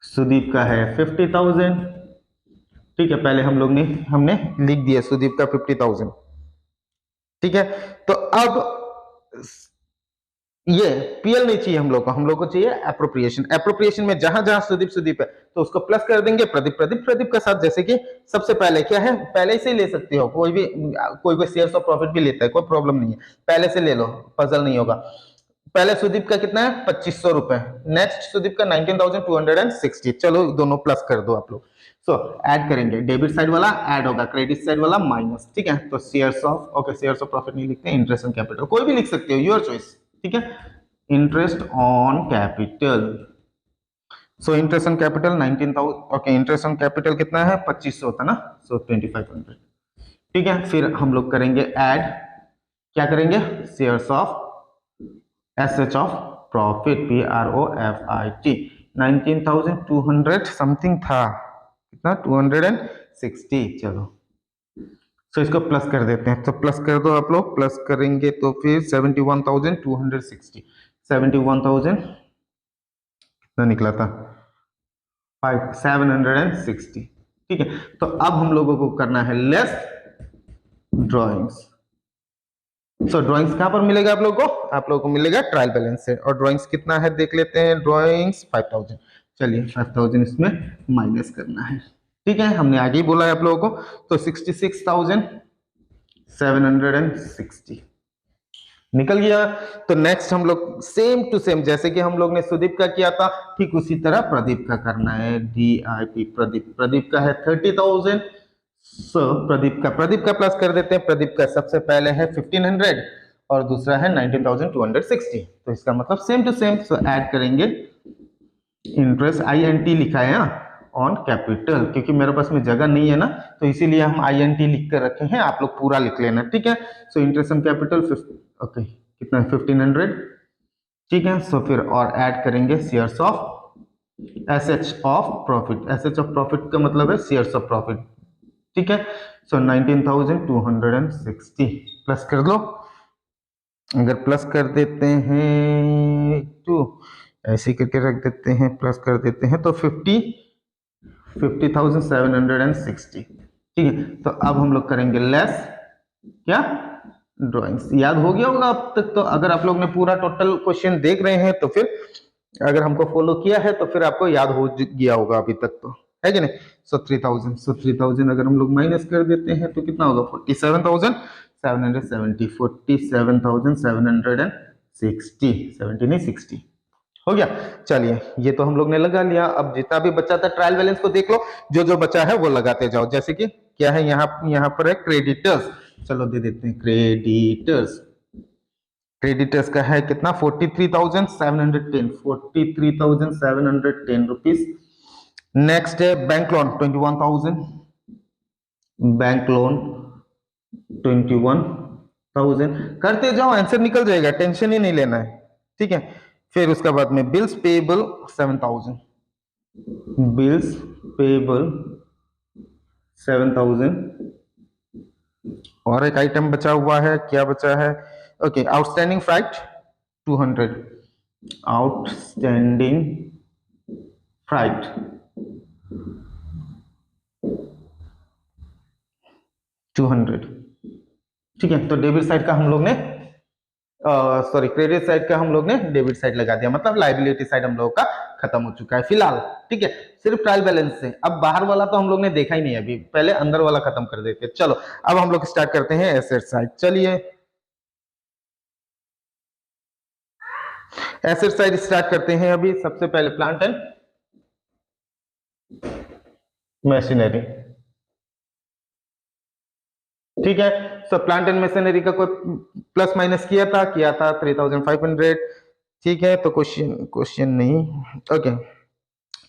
सुदीप का है 50,000। ठीक है, पहले हमने लिख दिया सुदीप का 50,000। ठीक है, तो अब ये पीएल नहीं चाहिए हम लोग को चाहिए एप्रोप्रिएशन। एप्रोप्रिएशन में जहां जहां सुदीप है तो उसको प्लस कर देंगे, प्रदीप के साथ। जैसे कि सबसे पहले क्या है, पहले से ले सकते हो, कोई शेयर्स ऑफ प्रॉफिट भी लेता है, कोई प्रॉब्लम नहीं है, पहले से ले लो, पजल नहीं होगा। पहले सुदीप का कितना है, 2500 रुपए। नेक्स्ट सुदीप का 19,260। चलो दोनों प्लस कर दो आप लोग। सो ऐड करेंगे, डेबिट साइड वाला ऐड होगा, क्रेडिट साइड वाला माइनस। ठीक है, तो शेयर्स ऑफ प्रॉफिट नहीं लिखते, इंटरेस्ट ऑन कैपिटल कोई भी लिख सकते हो, योर चॉइस। ठीक है, interest on capital. So interest on capital 19,000। Okay, interest on capital कितना है, 2500 होता ना, सो 2500। ठीक है, फिर हम लोग करेंगे ऐड, क्या करेंगे, shares of assets of profit, PROFIT, 19,200 something था, कितना, 260। चलो तो इसको प्लस कर देते हैं, तो प्लस कर दो आप लोग, प्लस करेंगे तो फिर 71,260, 71,000 कितना निकला था, 760। ठीक है, तो अब हम लोगों को करना है लेस ड्रॉइंग्स। सो ड्रॉइंग्स कहां पर मिलेगा आप लोगों को मिलेगा ट्रायल बैलेंस से। और ड्रॉइंग्स कितना है देख लेते हैं, ड्रॉइंग्स 5000। चलिए 5000 इसमें माइनस करना है। ठीक है, हमने आगे ही बोला है आप लोगों को, तो 66,760 निकल गया। तो नेक्स्ट हम लोग सेम टू सेम, जैसे कि हम लोग ने सुदीप का किया था, ठीक उसी तरह प्रदीप का करना है। DIP प्रदीप का है 30,000। सो प्रदीप का प्लस कर देते हैं। प्रदीप का सबसे पहले है 1500 और दूसरा है 19,260। तो इसका मतलब same to same. So add करेंगे, इंटरेस्ट INT लिखा है ऑन कैपिटल, क्योंकि मेरे पास में जगह नहीं है ना, तो इसीलिए हम INT लिख कर रखे हैं, आप लोग पूरा लिख लेना। ठीक है, so interest on capital okay कितना है, 1500। ठीक है, सो फिर और ऐड करेंगे shares of assets of profit. Assets of profit का मतलब है शेयर्स ऑफ प्रॉफिट। ठीक है, सो 19,260 प्लस कर दो। अगर प्लस कर देते हैं तो ऐसे करके रख देते हैं, प्लस कर देते हैं तो 50,760। ठीक है, तो अब हम लोग करेंगे लेस क्या, ड्राइंग्स। याद हो गया होगा अब तक तो, अगर आप लोग ने पूरा टोटल क्वेश्चन देख रहे हैं तो फिर, अगर हमको फॉलो किया है तो फिर आपको याद हो गया होगा अभी तक तो। है कि नहीं। सो 3000, सो 3000 अगर हम लोग माइनस कर देते हैं तो कितना होगा 47,770, 47,760, 70 नहीं 60 हो गया। चलिए ये तो हम लोग ने लगा लिया। अब जितना भी बचा था ट्रायल बैलेंस को देख लो, जो जो बचा है वो लगाते जाओ। जैसे कि क्या है यहाँ पर है क्रेडिटर्स, चलो दे देते हैं क्रेडिटर्स। क्रेडिटर्स का है कितना 43,710, 43,710 रुपीज। नेक्स्ट है बैंक लोन 21,000, बैंक लोन 21,000। करते जाओ, आंसर निकल जाएगा, टेंशन ही नहीं लेना है, ठीक है। फिर उसके बाद में बिल्स पेएबल 7,000, बिल्स पेएबल 7,000। और एक आइटम बचा हुआ है, क्या बचा है, okay outstanding freight 200, outstanding freight 200, ठीक है। तो डेबिट साइड का हम लोग ने सॉरी क्रेडिट साइड का हम लोग ने डेबिट साइड लगा दिया, मतलब लायबिलिटी साइड हम लोग का खत्म हो चुका है फिलहाल, ठीक है। सिर्फ ट्रायल बैलेंस से, अब बाहर वाला तो हम लोग ने देखा ही नहीं अभी, पहले अंदर वाला खत्म कर देते। चलो अब हम लोग स्टार्ट करते हैं एसेट साइड। चलिए एसेट साइड स्टार्ट करते हैं। अभी सबसे पहले प्लांट एंड मशीनरी, ठीक है। सो प्लांट एंड मशीनरी का कोई प्लस माइनस किया था 3,500, ठीक है। तो क्वेश्चन नहीं, ओके।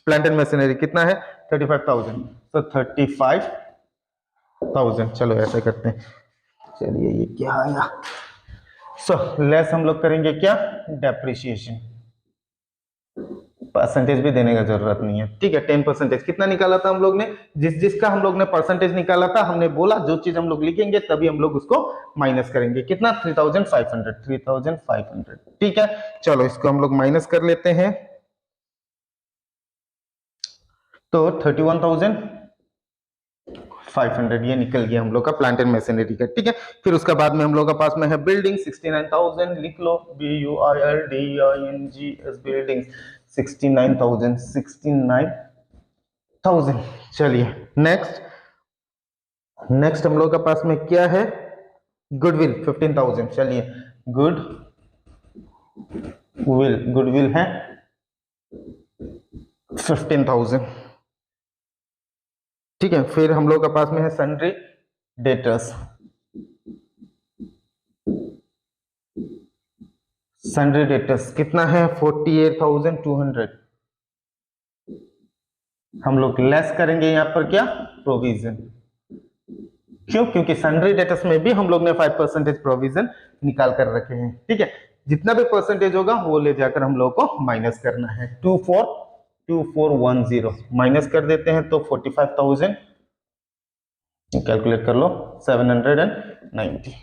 प्लांट एंड मशीनरी कितना है 35,000, तो 35,000। चलो ऐसा करते हैं, चलिए ये क्या आया। सो लेस हम लोग करेंगे क्या, डेप्रिसिएशन। परसेंटेज भी देने का जरूरत नहीं है, ठीक है। 10% कितना निकाला था हम लोग ने, जिसका हम लोग ने परसेंटेज निकाला था, हमने बोला जो चीज हम लोग लिखेंगे तभी हम लोग उसको माइनस करेंगे। कितना 3,500, 3,500, ठीक है। चलो इसको हम लोग माइनस कर लेते हैं, तो 31,500 ये निकल गया हम लोग का प्लांट एंड मशीनरी का, ठीक है। फिर उसके बाद में हम लोग का पास में है बिल्डिंग 69,000, लिख लो BUILDINGS बिल्डिंग 69,000। चलिए नेक्स्ट हम लोग का पास में क्या है, गुडविल 15,000। चलिए गुडविल है 15,000, ठीक है। फिर हम लोग का पास में है सन्ड्री डेटर्स, सन्ड्री डेटर्स कितना है 48,200। हम लोग लेस करेंगे यहाँ पर क्या, प्रोविजन। क्यों, क्योंकि सन्ड्री डेटर्स में भी हम लोग ने 5% प्रोविजन निकाल कर रखे हैं, ठीक है। जितना भी परसेंटेज होगा वो ले जाकर हम लोग को माइनस करना है। 2410 माइनस कर देते हैं तो 45,000, कैलकुलेट कर लो 790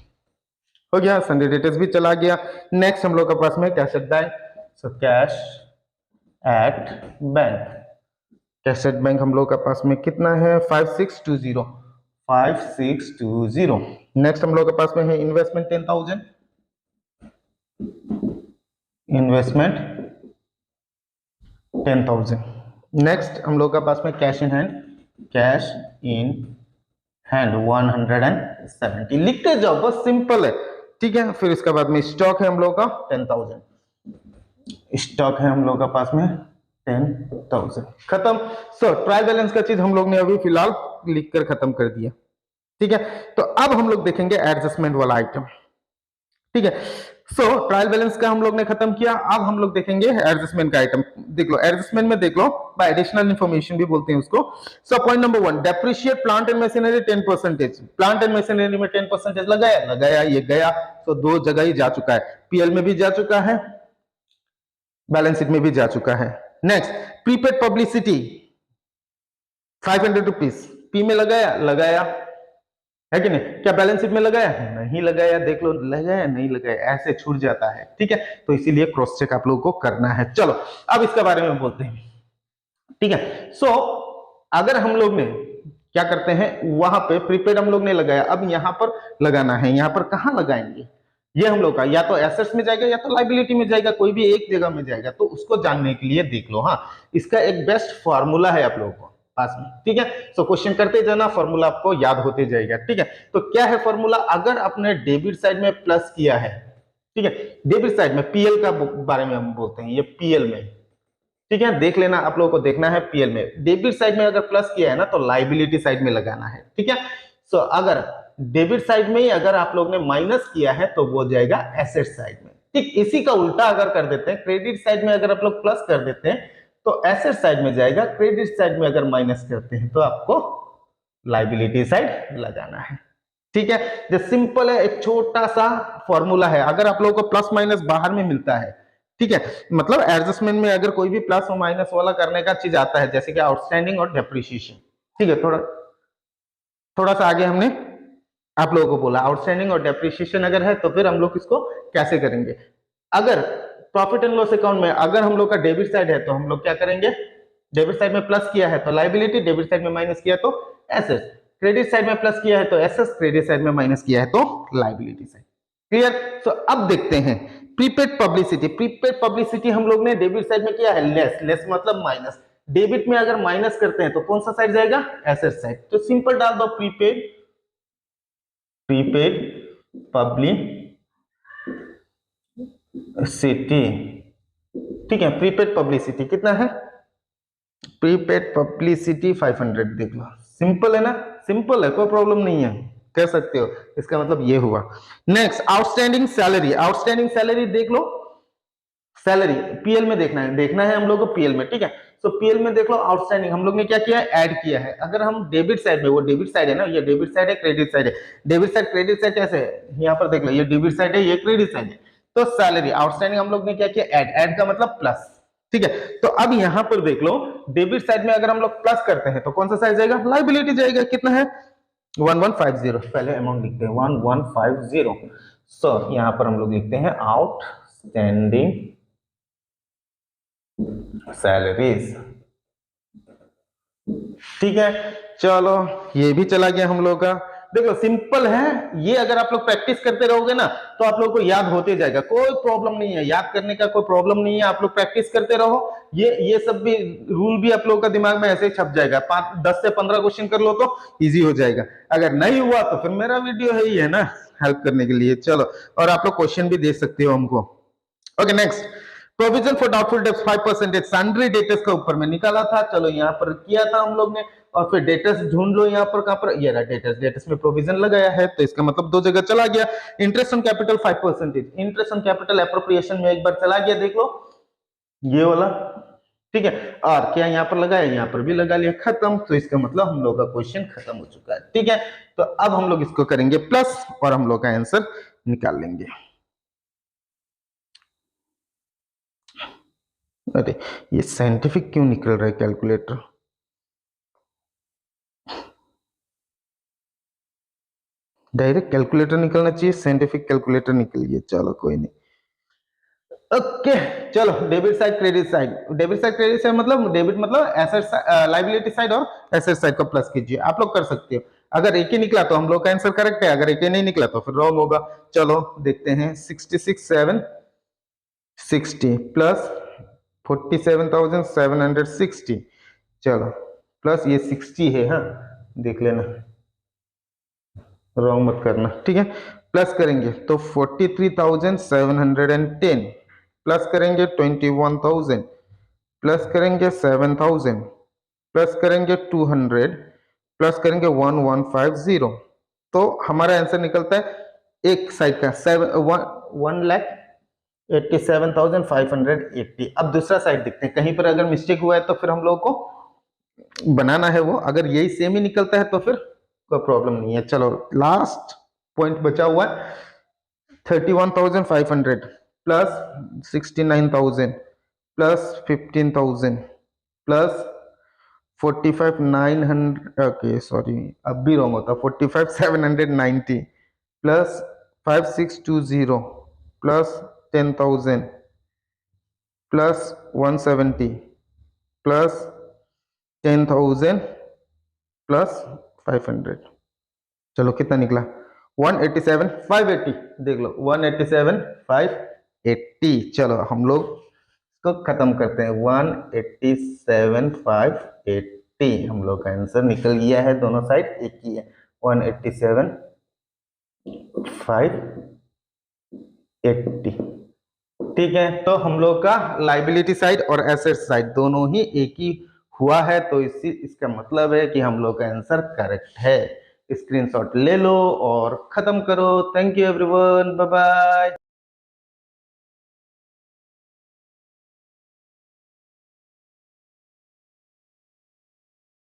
हो गया। सन्ड्री डेटर्स भी चला गया। नेक्स्ट हम लोग के पास में cash at bank, so cash at bank, cash at bank हम लोग का पास में कितना है 5620। नेक्स्ट हम लोग के पास में है इन्वेस्टमेंट 10,000, इन्वेस्टमेंट 10,000। नेक्स्ट हम लोग का पास में कैश इन हैंड 170, लिखते जाओ बस, सिंपल है, ठीक है। फिर इसके बाद में स्टॉक है हम लोग का 10,000, स्टॉक है हम लोग का पास में 10,000, खत्म। सो ट्रायल बैलेंस का चीज हम लोग ने अभी फिलहाल लिखकर खत्म कर दिया, ठीक है। तो अब हम लोग देखेंगे एडजस्टमेंट वाला आइटम, ठीक है। सो ट्रायल बैलेंस का हम लोग ने खत्म किया, अब हम लोग देखेंगे एडजस्टमेंट का आइटम। देख लो एडजस्टमेंट में देख लो, बाय एडिशनल इंफॉर्मेशन भी बोलते हैं उसको। So point number 1, depreciate plant and machinery 10%। Plant and machinery में 10% लगाया, ये गया, तो दो जगह ही जा चुका है, पीएल में भी जा चुका है, बैलेंस शीट में भी जा चुका है। Next prepaid publicity 500 rupees, P में लगाया है कि नहीं, क्या बैलेंस शीट में लगाया, नहीं लगाया, देख लो लगाया नहीं लगाया, ऐसे छूट जाता है, ठीक है। तो इसीलिए क्रॉस चेक आप लोगों को करना है। चलो अब इसके बारे में बोलते हैं, ठीक है। सो अगर हम लोग ने क्या करते हैं, वहां पे प्रीपेड हम लोग ने लगाया, अब यहां पर लगाना है, यहां पर कहां लगाएंगे, ये हम लोग का या तो एसेट्स में जाएगा या तो लायबिलिटी में जाएगा, कोई भी एक जगह में जाएगा। तो उसको जानने के लिए देख लो, हाँ इसका एक बेस्ट फॉर्मूला है आप लोगों को पास में, ठीक है। सो क्वेश्चन करते जाना, फॉर्मूला आपको याद होते जाएगा, ठीक है। तो क्या है फॉर्मूला, अगर आपने डेबिट साइड में प्लस किया है, ठीक है, डेबिट साइड में पीएल का बारे में हम बोलते हैं, ये पीएल में, ठीक है, देख लेना, आप लोगों को देखना है पीएल में डेबिट साइड में अगर प्लस किया है ना तो लाइबिलिटी साइड में लगाना है, ठीक है। सो अगर डेबिट साइड में ही अगर आप लोग ने माइनस किया है तो वो जाएगा एसेट साइड में, ठीक। इसी का उल्टा अगर कर देते हैं, क्रेडिट साइड में अगर आप लोग प्लस कर देते हैं तो एसेट साइड में जाएगा, क्रेडिट साइड में अगर माइनस करते हैं तो आपको लाइबिलिटी साइड लगाना है, ठीक है। जो सिंपल है, एक छोटा सा फॉर्मूला है, अगर आप लोगों को प्लस माइनस बाहर में मिलता है, ठीक है, मतलब एडजस्टमेंट में अगर कोई भी प्लस और माइनस वाला करने का चीज आता है, जैसे कि आउटस्टैंडिंग और डेप्रिसिएशन, ठीक है, थोड़ा सा आगे हमने आप लोगों को बोला आउटस्टैंडिंग और डेप्रिसिएशन अगर है तो फिर हम लोग इसको कैसे करेंगे। अगर प्रॉफिट एंड लॉस अकाउंट में अगर हम लोग का डेबिट साइड है तो हम लोग क्या करेंगे, डेबिट साइड में प्लस किया है तो लाइबिलिटी, डेबिट साइड में माइनस किया तो एसेट्स, क्रेडिट साइड में प्लस किया है तो एसेट्स, क्रेडिट साइड में माइनस किया है तो लाइबिलिटी साइड, क्लियर। सो अब देखते हैं प्रीपेड पब्लिसिटी। प्रीपेड पब्लिसिटी हम लोग ने डेबिट साइड में किया है लेस, लेस मतलब माइनस, डेबिट में अगर माइनस करते हैं तो कौन सा साइड जाएगा, एसेट साइड, तो सिंपल डाल दो प्रीपेड पब्लिसिटी, ठीक है। प्रीपेड पब्लिसिटी कितना है, प्रीपेड पब्लिसिटी 500, देख लो, सिंपल है ना, सिंपल है, कोई प्रॉब्लम नहीं है, कर सकते हो, इसका मतलब ये हुआ। Next outstanding salary, outstanding salary देख लो, सैलरी पीएल में देखना है हम लोग को पीएल में, ठीक है। सो पीएल में देख लो आउटस्टैंडिंग हम लोग ने क्या किया है, ऐड किया है। अगर हम डेबिट साइड में, वो डेबिट साइड है ना, ये डेबिट साइड है, क्रेडिट साइड है, डेबिट साइड क्रेडिट साइड कैसे है, यहाँ पर देख लो, ये डेबिट साइड है, ये क्रेडिट साइड है, तो सैलरी आउटस्टैंडिंग हम लोग ने क्या किया, ऐड, ऐड का मतलब प्लस, ठीक है। तो अब यहां पर देख लो डेबिट साइड में अगर हम लोग प्लस करते हैं तो कौन सा साइड जाएगा, लाइबिलिटी जाएगा, कितना है 1150, पहले अमाउंट लिखते हैं 1150। सो यहां पर हम लोग लिखते हैं आउटस्टैंडिंग सैलरीज, ठीक है। चलो ये भी चला गया हम लोग का, देखो सिंपल है ये, अगर आप लोग प्रैक्टिस करते रहोगे ना तो आप लोग को याद होते जाएगा, कोई प्रॉब्लम नहीं है, याद करने का कोई प्रॉब्लम नहीं है, आप लोग प्रैक्टिस करते रहो, ये सब भी रूल भी आप लोगों का दिमाग में ऐसे ही छप जाएगा, 10 से 15 क्वेश्चन कर लो तो इजी हो जाएगा, अगर नहीं हुआ तो फिर मेरा वीडियो है ही है ना हेल्प करने के लिए। चलो और आप लोग क्वेश्चन भी दे सकते हो हमको। Okay next, provision for doubtful debts 5% sundry debtors का ऊपर में निकाला था, चलो यहाँ पर किया था हम लोग ने, और फिर डेटर्स ढूंढ लो, यहाँ पर कहां पर, ये रहा डेटर्स, डेटर्स में प्रोविजन लगाया है तो इसका मतलब दो जगह चला गया। Interest on capital 5%, interest on capital appropriation में एक बार चला गया, देख लो ये वाला, ठीक है। और क्या यहाँ पर लगाया, यहाँ पर भी लगा लिया, खत्म, तो इसका मतलब हम लोग का क्वेश्चन खत्म हो चुका है, ठीक है। तो अब हम लोग इसको करेंगे प्लस और हम लोग का आंसर निकाल लेंगे। अरे ये साइंटिफिक क्यों निकल रहा है कैलकुलेटर, डायरेक्ट कैलकुलेटर निकलना चाहिए, साइंटिफिक कैलकुलेटर निकल गया, चलो कोई नहीं। ओके चलो, debit side credit side, debit side credit side मतलब डेबिट मतलब एसेट लाइबिलिटी साइड और एसेट साइड को प्लस कीजिए, आप लोग कर सकते हो। अगर एक ही निकला तो हम लोग का आंसर करेक्ट है, अगर एक ही नहीं निकला तो फिर रॉन्ग होगा। चलो देखते हैं, 66,760 प्लस 47,760, चलो प्लस ये 60 है, हाँ देख लेना, रॉन्ग मत करना, ठीक है। प्लस करेंगे तो 43,710, प्लस करेंगे 21,000, प्लस करेंगे 7,000, प्लस करेंगे 200, प्लस करेंगे 1150, तो हमारा आंसर निकलता है एक साइड का 1,87,580। अब दूसरा साइड देखते हैं, कहीं पर अगर मिस्टेक हुआ है तो फिर हम लोग को बनाना है वो, अगर यही सेम ही निकलता है तो फिर कोई प्रॉब्लम नहीं है। चलो लास्ट पॉइंट बचा हुआ है, 31,500 plus 69,000 plus 15,000 plus 45,900, okay sorry अब भी रॉन्ग होता, 45,790 plus 5,620 plus 10,000 plus 170 plus 10,000 plus 500, चलो कितना निकला 187,580, देख लो 187,580। चलो हम लोग इसको खत्म करते हैं, 187,580 180 हम लोग का आंसर निकल गया है, दोनों साइड एक ही है, 187,580। ठीक है, तो हम लोग का लाइबिलिटी साइड और एसेट साइड दोनों ही एक ही हुआ है, तो इसका मतलब है कि हम लोग का आंसर करेक्ट है। स्क्रीनशॉट ले लो और खत्म करो। Thank you everyone, bye bye.